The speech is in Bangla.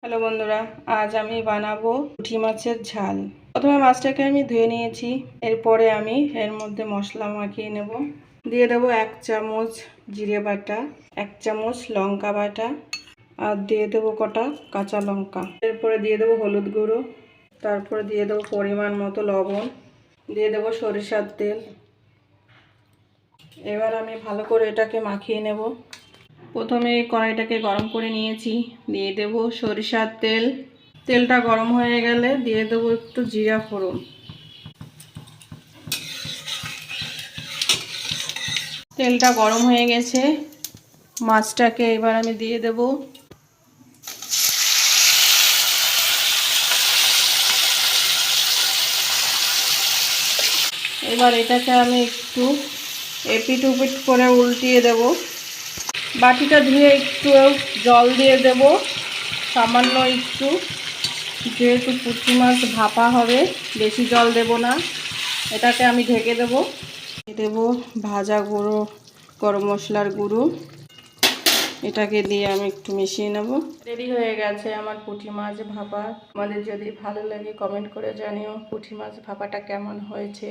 হ্যালো বন্ধুরা, আজ আমি বানাবো পুঁটি মাছের ঝাল। প্রথমে মাছটাকে আমি ধুয়ে নিয়েছি। এরপরে আমি এর মধ্যে মশলা মাখিয়ে নেব। দিয়ে দেবো 1 চামচ জিরে বাটা, 1 চামচ লঙ্কা বাটা, আর দিয়ে দেবো কটা কাঁচা লঙ্কা। এরপরে দিয়ে দেবো হলুদ গুঁড়ো, তারপরে দিয়ে দেবো পরিমাণ মতো লবণ, দিয়ে দেবো সরিষার তেল। এবার আমি ভালো করে এটাকে মাখিয়ে নেব। প্রথমে কড়াইটাকে গরম করে নিয়েছি, দিয়ে দেব সরিষার তেল। তেলটা গরম হয়ে গেলে দিয়ে দেব একটু জিরা ফোড়ন। তেলটা গরম হয়ে গেছে, মাছটাকে এবার আমি দিয়ে দেব। এবার এটাকে আমি একটু এপিট ওপিট করে উল্টিয়ে দেব। বাটিটা ধুয়ে একটু জল দিয়ে দেব, সামান্য একটু, যেহেতু পুঁটি মাছ ভাপা হবে, বেশি জল দেব না। এটাকে আমি ঢেকে দেব। দেব ভাজা গুঁড়ো, গরম মশলার গুঁড়ো। এটাকে দিয়ে আমি একটু মিশিয়ে নেব। রেডি হয়ে গেছে আমার পুঁটি মাছ ভাপা। আমাদের যদি ভালো লাগে কমেন্ট করে জানিও পুঁটি মাছ ভাপাটা কেমন হয়েছে।